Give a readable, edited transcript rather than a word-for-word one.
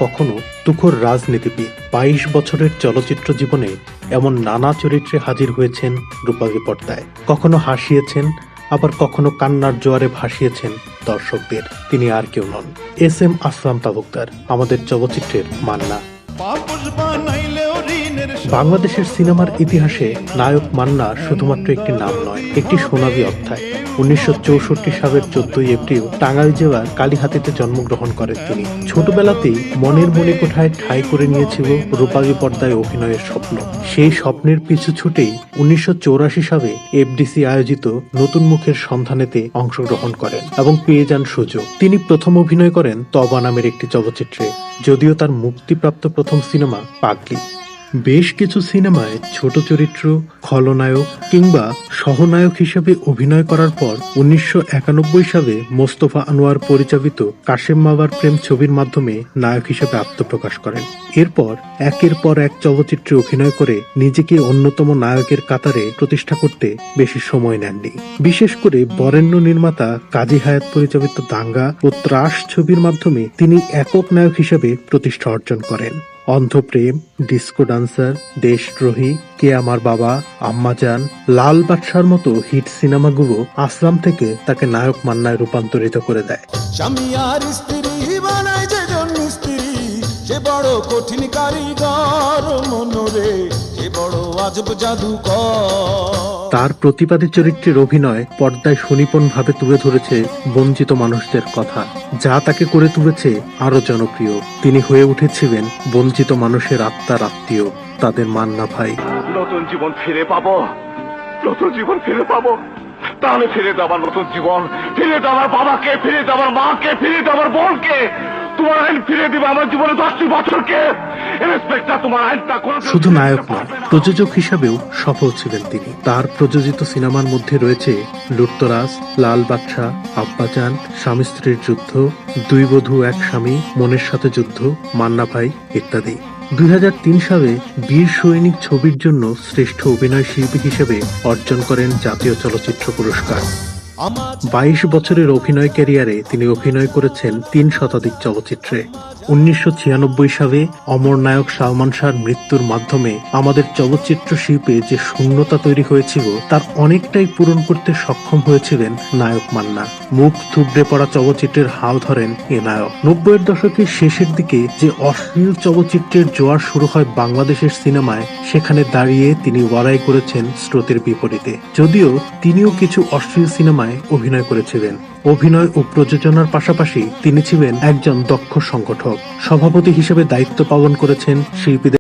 কখনো তুখোর রাজনীতিবিদ। 22 বছরের চলচ্চিত্র জীবনে এমন নানা চরিত্রে হাজির হয়েছেন রূপালী পর্দায়। কখনো হাসিয়েছেন, আবার কখনো কান্নার জোয়ারে ভাসিয়েছেন দর্শকদের। তিনি আর কেউ নন, এস.এম. আসলাম তালুকদার, আমাদের চলচ্চিত্রের মান্না। বাংলাদেশের সিনেমার ইতিহাসে নায়ক মান্না শুধুমাত্র একটি নাম নয়, একটি সোনালী অধ্যায়। 1964 সালের 14 এপ্রিল টাঙ্গাইল জেলার কালিহাতীতে জন্মগ্রহণ করেন তিনি। ছোটবেলাতেই মনের মণিকোঠায় ঠাঁই করে নিয়েছিল রূপালী পর্দায় অভিনয়ের স্বপ্ন। সেই স্বপ্নের পিছু ছুটেই 1984 সালে এফডিসি আয়োজিত নতুন মুখের সন্ধানেতে অংশগ্রহণ করেন এবং পেয়ে যান সুযোগ। তিনি প্রথম অভিনয় করেন তবা নামের একটি চলচ্চিত্রে, যদিও তার মুক্তিপ্রাপ্ত প্রথম সিনেমা পাগলি। বেশ কিছু সিনেমায় ছোট চরিত্র, খলনায়ক কিংবা সহনায়ক হিসেবে অভিনয় করার পর 1991 সালে মোস্তফা আনোয়ার পরিচালিত কাশেম মাওলার প্রেম ছবির মাধ্যমে নায়ক হিসেবে আত্মপ্রকাশ করেন। এরপর একের পর এক চলচ্চিত্রে অভিনয় করে নিজেকে অন্যতম নায়কের কাতারে প্রতিষ্ঠা করতে বেশি সময় নেননি। বিশেষ করে বরেণ্য নির্মাতা কাজী হায়াত পরিচালিত দাঙ্গা ও ত্রাস ছবির মাধ্যমে তিনি একক নায়ক হিসেবে প্রতিষ্ঠা অর্জন করেন। অন্ধপ্রেম, ডিস্কো ডান্সার, দেশদ্রোহী, কে আমার বাবা, আম্মাজান, লাল বাদশার মতো হিট সিনেমাগুলো আসলাম থেকে তাকে নায়ক মান্নায় রূপান্তরিত করে দেয়। স্বামী আর স্ত্রী বানায় যেজন স্ত্রী, যে বড় কঠিন কারিগর মনোরে, যে বড় আজব জাদুকর। তার প্রতিবাদী চরিত্রের অভিনয় পর্দায় সুনিপুণভাবে তুলে ধরেছে বঞ্চিত মানুষদের কথা, যা তাকে করে তুলেছে আরো জনপ্রিয়। তিনি হয়ে উঠেছিলেন বঞ্চিত মানুষের আত্মার আত্মীয়, তাদের মান্না ভাই। নতুন জীবন ফিরে পাবো, নতুন জীবন ফিরে পাবো, তাহলে ফিরে দেওয়ার নতুন জীবন, ফিরে দেওয়ার বাবাকে, ফিরে দেওয়ার মাকে, ফিরে দেওয়ার বোনকে। তোমার আইন ফিরে দিবে আমার জীবনে 10টি বছরকে। তোমার আইনটা শুধু নায়ক নয়, প্রযোজক হিসাবেও সফল ছিলেন তিনি। তার প্রযোজিত সিনেমার মধ্যে রয়েছে লুটতরাজ, লাল বাদশা, আব্বাজান, স্বামী স্ত্রীর যুদ্ধ, দুই বধূ এক স্বামী, মনের সাথে যুদ্ধ, মান্না ভাই ইত্যাদি। 2003 সালে বীর সৈনিক ছবির জন্য শ্রেষ্ঠ অভিনয় শিল্পী হিসেবে অর্জন করেন জাতীয় চলচ্চিত্র পুরস্কার। 22 বছরের অভিনয় ক্যারিয়ারে তিনি অভিনয় করেছেন 3 শতাধিক চলচ্চিত্রে। 1996 সালে অমর নায়ক সালমান শাহর মৃত্যুর মাধ্যমে আমাদের চলচ্চিত্র শিল্পে যে শূন্যতা তৈরি হয়েছিল তার অনেকটাই পূরণ করতে সক্ষম হয়েছিলেন নায়ক মান্না। মুখ থুবড়ে পড়া চলচ্চিত্রের হাল ধরেন এ নায়ক। 90-এর দশকের শেষের দিকে যে অশ্লীল চলচ্চিত্রের জোয়ার শুরু হয় বাংলাদেশের সিনেমায়, সেখানে দাঁড়িয়ে তিনি লড়াই করেছেন স্রোতের বিপরীতে। যদিও তিনিও কিছু অশ্লীল সিনেমায় অভিনয় করেছিলেন। অভিনয় ও প্রযোজনার পাশাপাশি তিনি ছিলেন একজন দক্ষ সংগঠক। সভাপতি হিসেবে দায়িত্ব পালন করেছেন শিল্পীদের